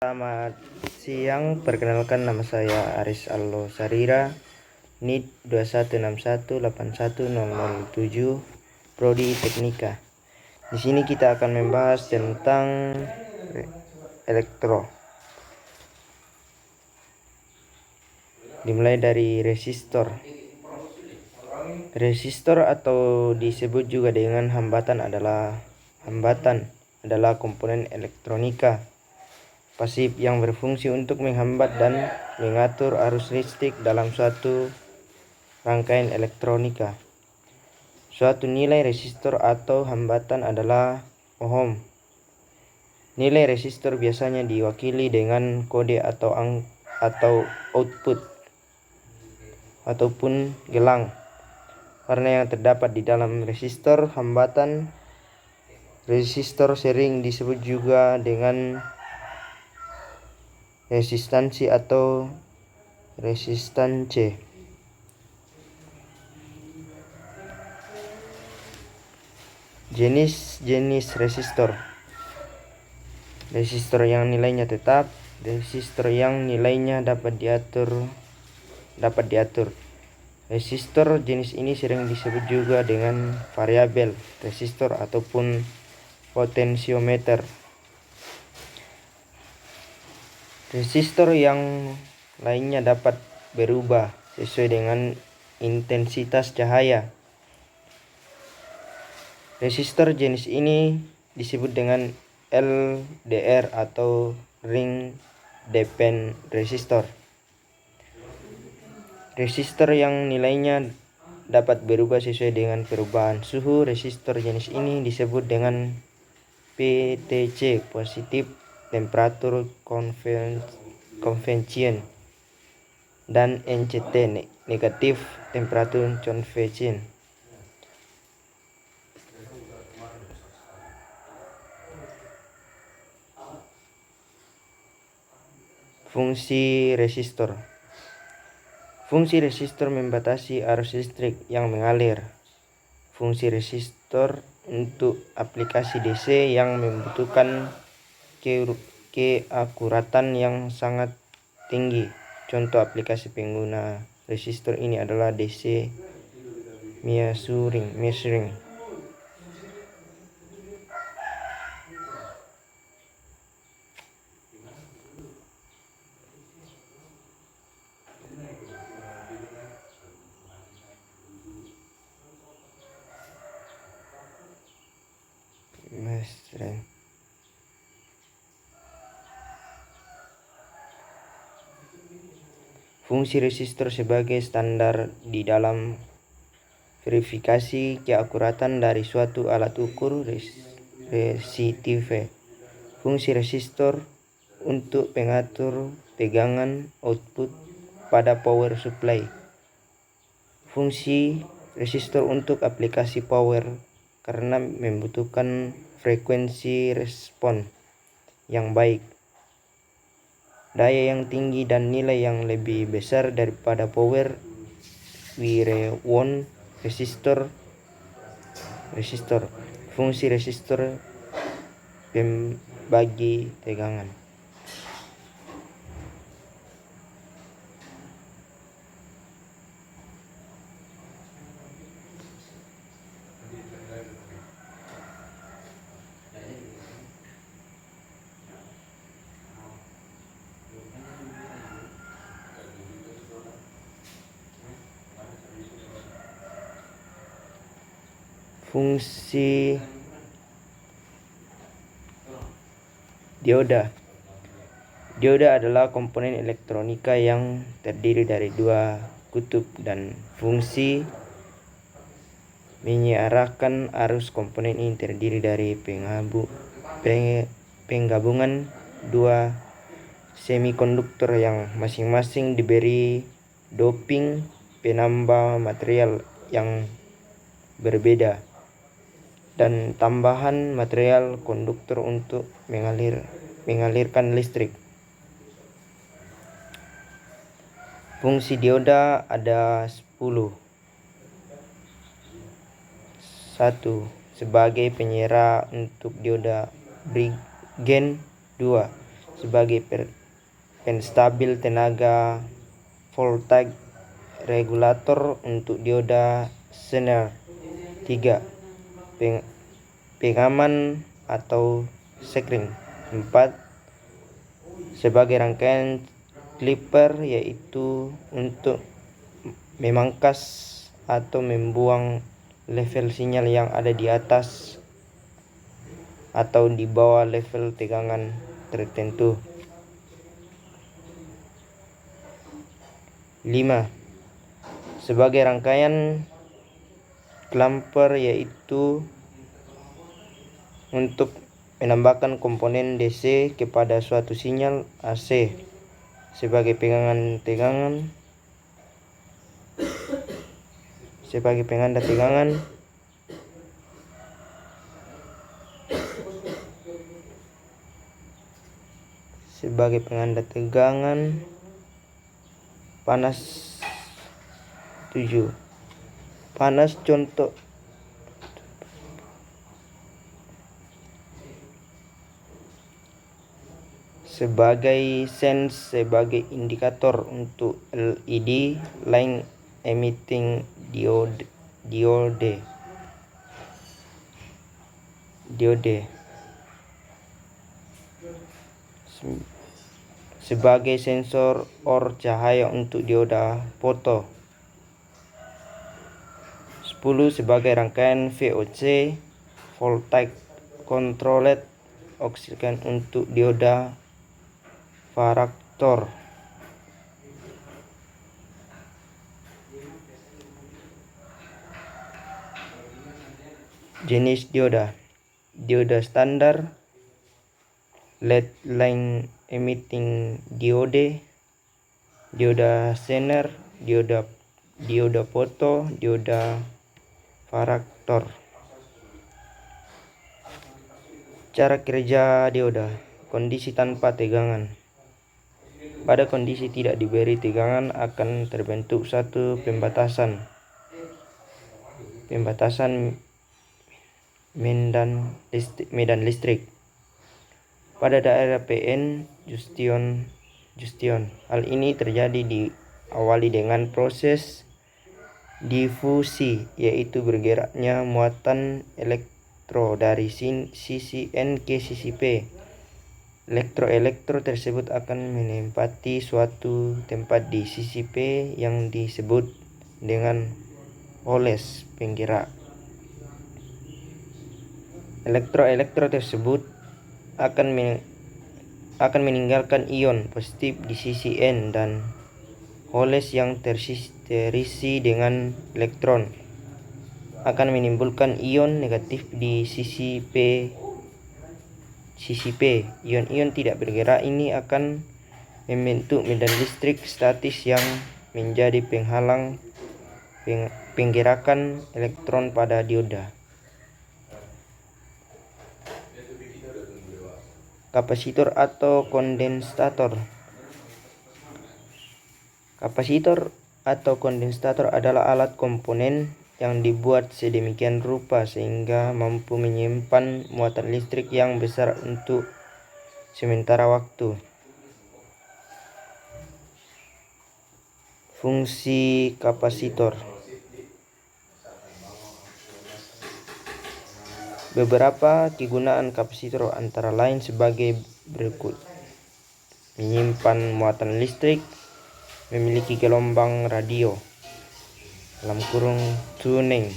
Selamat siang, perkenalkan nama saya Aris Allo Sarira, NID 2161810007, Prodi Teknika. Di sini kita akan membahas tentang elektro. Dimulai dari resistor. Resistor atau disebut juga dengan hambatan adalah komponen elektronika pasif yang berfungsi untuk menghambat dan mengatur arus listrik dalam suatu rangkaian elektronika. Suatu nilai resistor atau hambatan adalah ohm. Nilai resistor biasanya diwakili dengan kode atau output ataupun gelang. Karena yang terdapat di dalam resistor hambatan, resistor sering disebut juga dengan resistansi atau resistance. Jenis-jenis resistor. Resistor yang nilainya tetap, resistor yang nilainya dapat diatur. Resistor jenis ini sering disebut juga dengan variabel resistor ataupun potensiometer. Resistor yang lainnya dapat berubah sesuai dengan intensitas cahaya. Resistor jenis ini disebut dengan LDR atau ring dependent resistor. Resistor yang nilainya dapat berubah sesuai dengan perubahan suhu. Resistor jenis ini disebut dengan PTC, positif temperature convection, dan NCT, negatif temperature convection. Fungsi resistor. Fungsi resistor membatasi arus listrik yang mengalir. Fungsi resistor untuk aplikasi DC yang membutuhkan keakuratan yang sangat tinggi. Contoh aplikasi pengguna resistor ini adalah DC measuring. Fungsi resistor sebagai standar di dalam verifikasi keakuratan dari suatu alat ukur resistive. Fungsi resistor untuk pengatur tegangan output pada power supply. Fungsi resistor untuk aplikasi power karena membutuhkan frekuensi respon yang baik, daya yang tinggi, dan nilai yang lebih besar daripada power. Wirewon resistor. Fungsi resistor pembagi tegangan. Fungsi dioda. Dioda adalah komponen elektronika yang terdiri dari dua kutub dan fungsi menyiarkan arus. Komponen ini terdiri dari penggabungan dua semikonduktor yang masing-masing diberi doping penambah material yang berbeda dan tambahan material konduktor untuk mengalirkan listrik. Fungsi dioda ada 10. 1. Sebagai penyerah untuk dioda Briggen. 2. sebagai penstabil tenaga, voltage regulator untuk dioda Zener. 3. Pengaman atau sekring. 4. Sebagai rangkaian clipper, yaitu untuk memangkas atau membuang level sinyal yang ada di atas atau di bawah level tegangan tertentu. 5. Sebagai rangkaian clamper, yaitu untuk menambahkan komponen DC kepada suatu sinyal AC sebagai penganda tegangan. Sebagai penganda tegangan panas. 7. Panas contoh sebagai sense sebagai indikator untuk LED line emitting diode. Sebagai sensor OR cahaya untuk dioda foto. 10. Sebagai rangkaian VOC voltage controlled oxygen untuk dioda varaktor. Jenis dioda standar, LED line emitting diode, dioda Zener, dioda foto, dioda varaktor. Cara kerja dioda. Kondisi tanpa tegangan. Pada kondisi tidak diberi tegangan akan terbentuk satu pembatasan medan listrik pada daerah PN Justion. Hal ini terjadi diawali dengan proses difusi, yaitu bergeraknya muatan elektro dari sisi N ke sisi P. Elektro tersebut akan menempati suatu tempat di sisi P yang disebut dengan holes penggerak. Elektro tersebut akan meninggalkan ion positif di sisi N, dan holes yang terisi dengan elektron akan menimbulkan ion negatif di sisi P. Ion-ion tidak bergerak ini akan membentuk medan listrik statis yang menjadi penghalang penggerakan elektron pada dioda. Kapasitor atau kondensator. Kapasitor atau kondensator adalah alat komponen yang dibuat sedemikian rupa sehingga mampu menyimpan muatan listrik yang besar untuk sementara waktu. Fungsi kapasitor. Beberapa kegunaan kapasitor antara lain sebagai berikut: menyimpan muatan listrik, memiliki gelombang radio (tuning).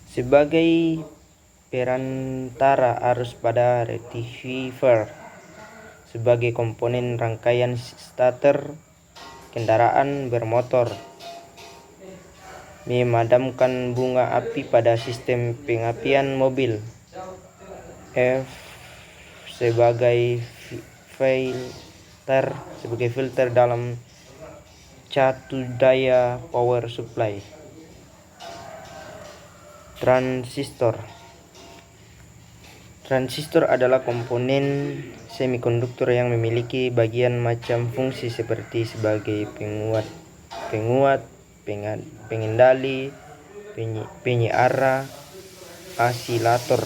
Sebagai perantara arus pada rectifier, sebagai komponen rangkaian starter kendaraan bermotor, memadamkan bunga api pada sistem pengapian mobil. Sebagai filter dalam catu daya power supply. Transistor adalah komponen semikonduktor yang memiliki bagian macam fungsi seperti sebagai penguat pengendali, penyiar, asilator,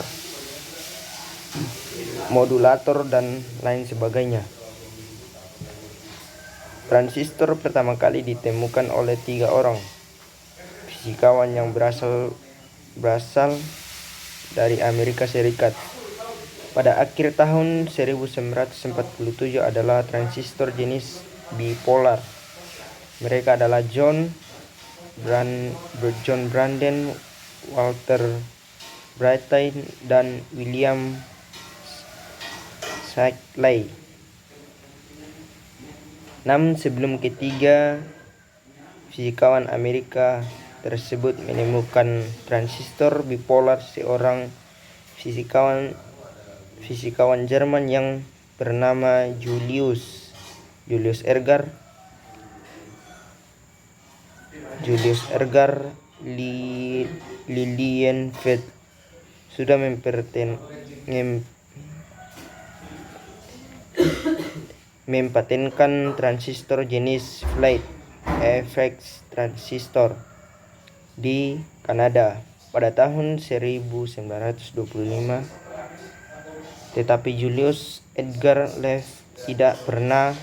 modulator, dan lain sebagainya. Transistor pertama kali ditemukan oleh 3 orang fisikawan yang berasal dari Amerika Serikat. Pada akhir tahun 1947 adalah transistor jenis bipolar. Mereka adalah John Braden, Walter Brattain, dan William Shockley. Namun sebelum ketiga fisikawan Amerika tersebut menemukan transistor bipolar, seorang fisikawan Jerman yang bernama Julius Ergar Lilienfeld sudah mempatenkan transistor jenis Flat effect transistor di Kanada pada tahun 1925. Tetapi Julius Edgar Lev tidak pernah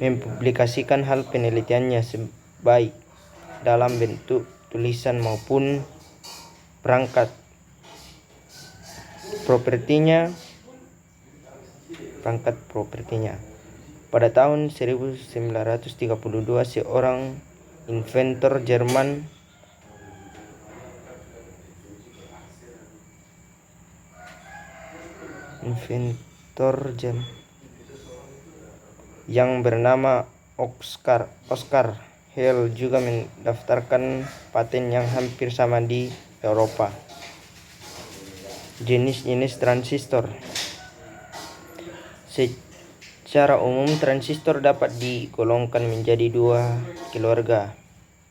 mempublikasikan hal penelitiannya baik dalam bentuk tulisan maupun perangkat propertinya. Pada tahun 1932 seorang inventor Jerman yang bernama Oscar Hale juga mendaftarkan paten yang hampir sama di Eropa. Jenis-jenis transistor. Secara umum transistor dapat digolongkan menjadi 2 keluarga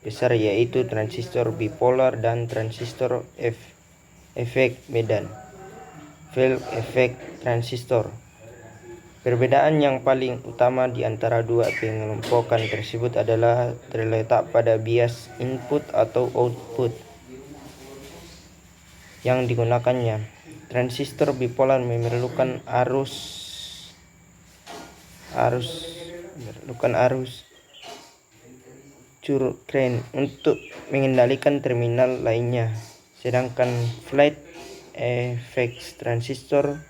besar, yaitu transistor bipolar dan transistor efek Medan, Field effect transistor. Perbedaan yang paling utama di antara 2 pengelompokan tersebut adalah terletak pada bias input atau output yang digunakannya. Transistor bipolar memerlukan arus current untuk mengendalikan terminal lainnya, sedangkan flat effect transistor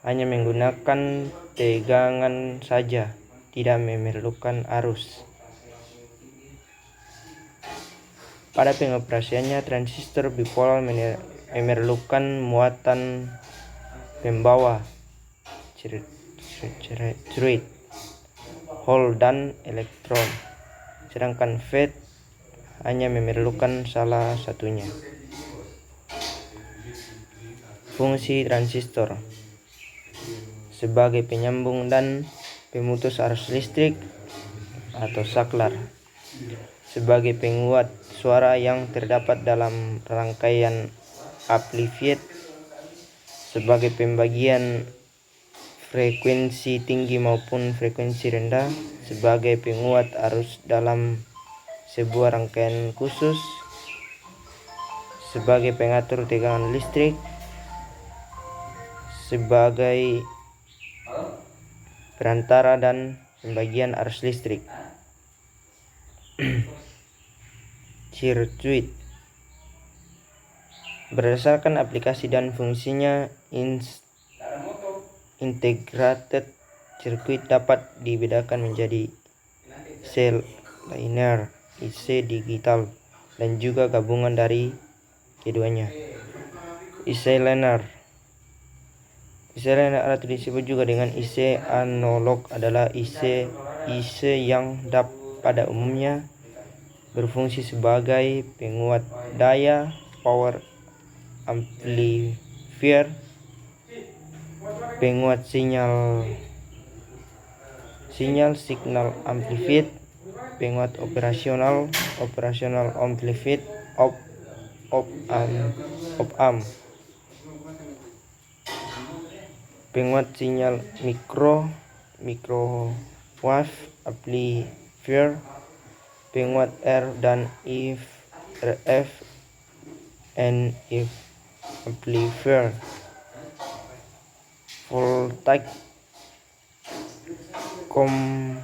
hanya menggunakan tegangan saja, tidak memerlukan arus. Pada pengoperasiannya, transistor bipolar memerlukan muatan pembawa cerewet, hole, dan elektron, sedangkan FET hanya memerlukan salah satunya. Fungsi transistor sebagai penyambung dan pemutus arus listrik atau saklar, sebagai penguat suara yang terdapat dalam rangkaian amplifier, sebagai pembagian frekuensi tinggi maupun frekuensi rendah, sebagai penguat arus dalam sebuah rangkaian khusus, sebagai pengatur tegangan listrik, sebagai perantara dan pembagian arus listrik. Circuit. Berdasarkan aplikasi dan fungsinya, integrated circuit dapat dibedakan menjadi IC linear, IC digital, dan juga gabungan dari keduanya. IC linear atau disebut juga dengan IC analog adalah IC yang pada umumnya berfungsi sebagai penguat daya, power amplifier, penguat signal signal amplifier, penguat operasional amplifier, op-amp, penguat sinyal microwave amplifier, penguat R dan if RF and if amplifier. Voltage komparator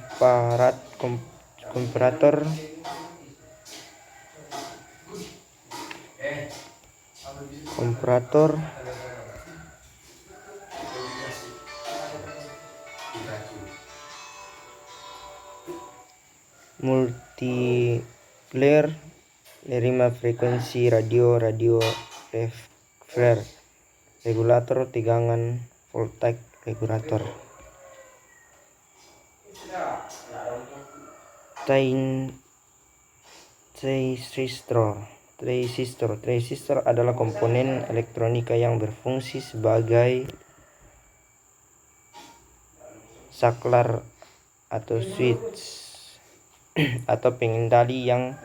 multiplier nerima frekuensi radio receiver, regulator tegangan voltage regulator. Transistor adalah komponen elektronika yang berfungsi sebagai saklar atau switch atau pengendali yang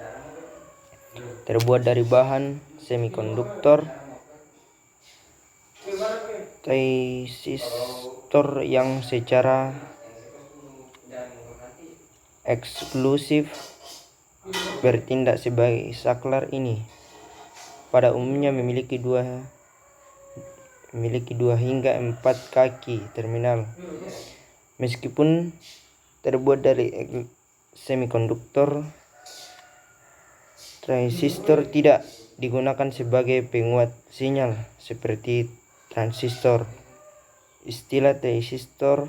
terbuat dari bahan semikonduktor. Transistor yang secara eksklusif bertindak sebagai saklar ini pada umumnya memiliki dua hingga 4 kaki terminal. Meskipun terbuat dari semikonduktor, transistor tidak digunakan sebagai penguat sinyal seperti transistor. Istilah transistor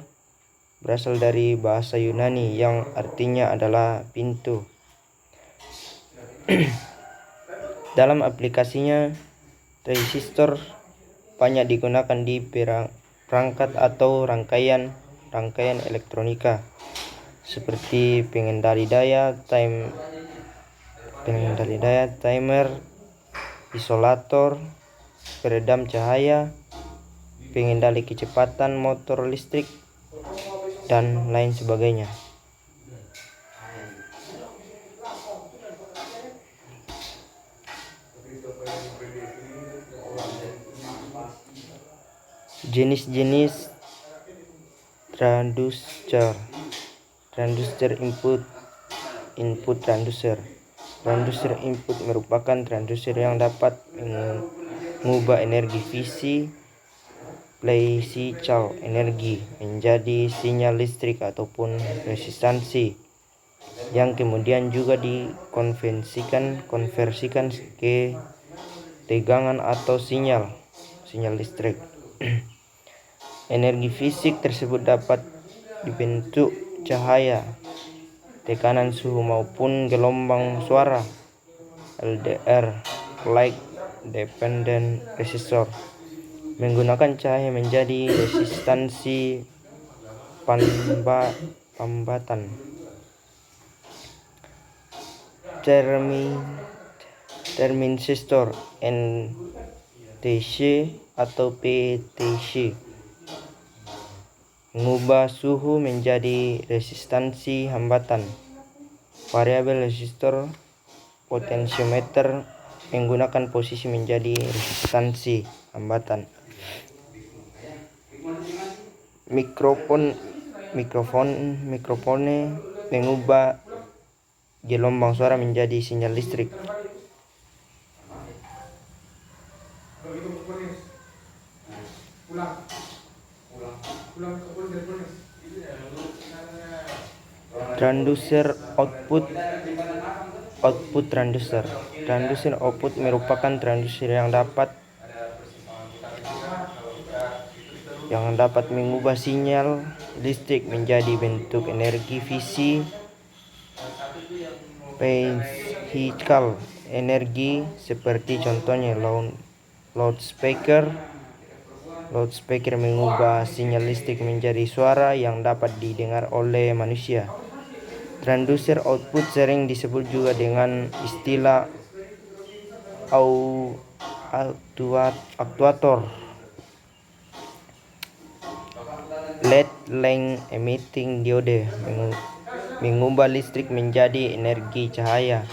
berasal dari bahasa Yunani yang artinya adalah pintu. Dalam aplikasinya, transistor banyak digunakan di perangkat atau rangkaian elektronika seperti pengendali daya, timer, isolator, peredam cahaya, pengendali kecepatan motor listrik, dan lain sebagainya. Jenis-jenis transducer input transducer. Transducer input merupakan transducer yang dapat mengubah energi potential energi menjadi sinyal listrik ataupun resistansi, yang kemudian juga dikonversikan ke tegangan atau sinyal listrik. Energi fisik tersebut dapat dibentuk cahaya, tekanan suhu maupun gelombang suara. LDR, light dependent resistor, menggunakan cahaya menjadi resistansi pambatan. Terminsistor NTC atau PTC mengubah suhu menjadi resistansi hambatan. Variabel resistor potentiometer menggunakan posisi menjadi resistansi hambatan. Mikrofone mengubah gelombang suara menjadi sinyal listrik. Transducer output transducer. Transducer output merupakan transducer yang dapat mengubah sinyal listrik menjadi bentuk energi physical energi, seperti contohnya loudspeaker mengubah sinyal listrik menjadi suara yang dapat didengar oleh manusia. Transducer output sering disebut juga dengan istilah aktuator. LED length emitting diode mengubah listrik menjadi energi cahaya.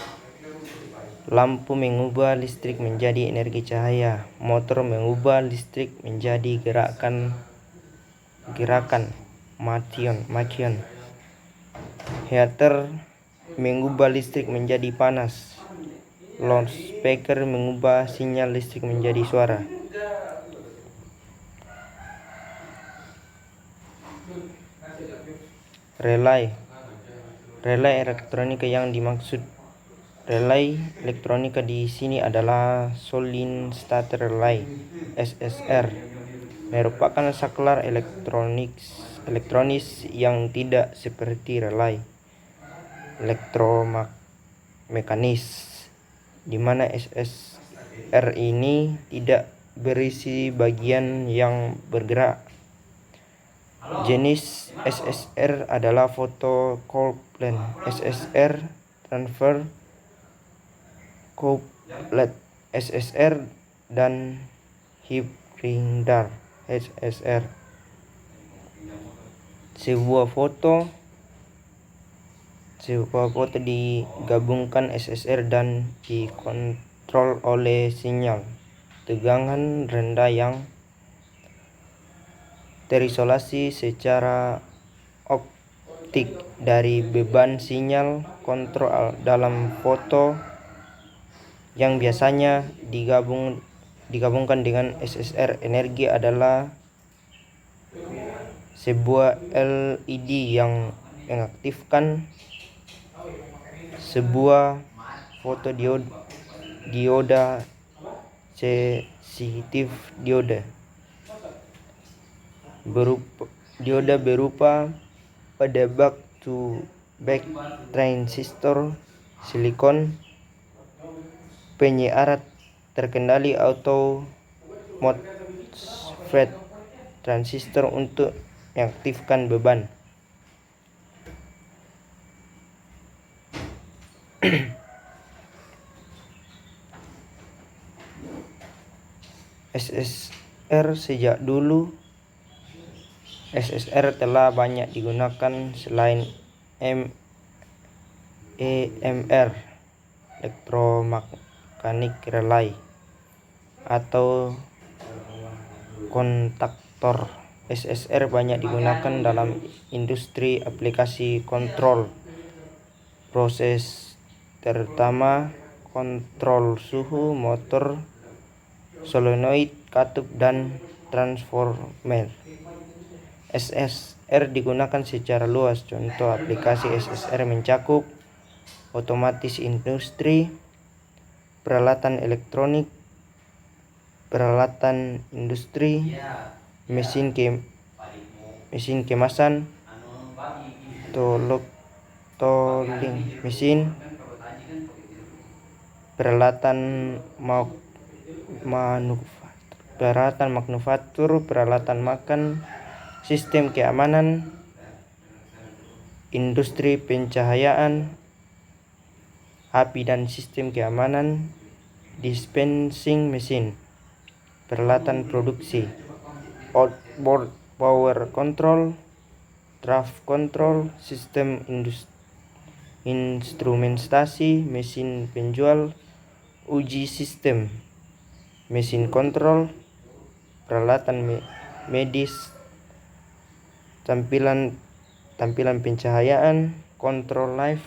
Lampu mengubah listrik menjadi energi cahaya. Motor mengubah listrik menjadi gerakan motion. Heater mengubah listrik menjadi panas. Loudspeaker mengubah sinyal listrik menjadi suara. Relay elektronika yang dimaksud relay elektronika di sini adalah solid state relay (SSR). Merupakan saklar elektronis yang tidak seperti relay elektromekanis, di mana SSR ini tidak berisi bagian yang bergerak. Jenis SSR adalah photocouplet SSR, transfer couplet SSR, dan hybridar SSR. Sebuah foto digabungkan SSR dan dikontrol oleh sinyal tegangan rendah yang terisolasi secara optik dari beban sinyal kontrol dalam foto yang biasanya digabungkan dengan SSR. Energi adalah sebuah LED yang mengaktifkan sebuah fotodioda sensitif berupa pada back to back transistor silikon penyiar terkendali atau MOSFET transistor untuk mengaktifkan beban. SSR sejak dulu SSR telah banyak digunakan selain EMR (Electromagnetic Relay) atau kontaktor. SSR banyak digunakan dalam industri aplikasi kontrol proses, terutama kontrol suhu, motor, solenoid, katup, dan transformer. SSR digunakan secara luas. Contoh aplikasi SSR mencakup otomatis industri, peralatan elektronik, peralatan industri, mesin kemasan, tolling mesin, peralatan manufaktur, peralatan makan, sistem keamanan, industri pencahayaan, api dan sistem keamanan, dispensing mesin, peralatan produksi, outboard power control, draft control, sistem instrumentasi, mesin penjual, uji sistem, mesin kontrol, peralatan medis, tampilan pencahayaan, kontrol live,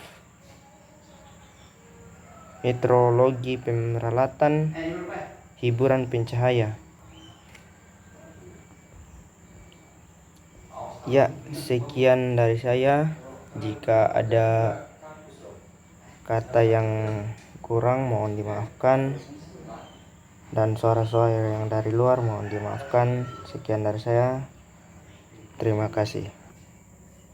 metrologi peralatan, hiburan pencahaya. Ya, sekian dari saya. Jika ada kata yang kurang mohon dimaafkan, dan suara-suara yang dari luar mohon dimaafkan. Sekian dari saya. Terima kasih.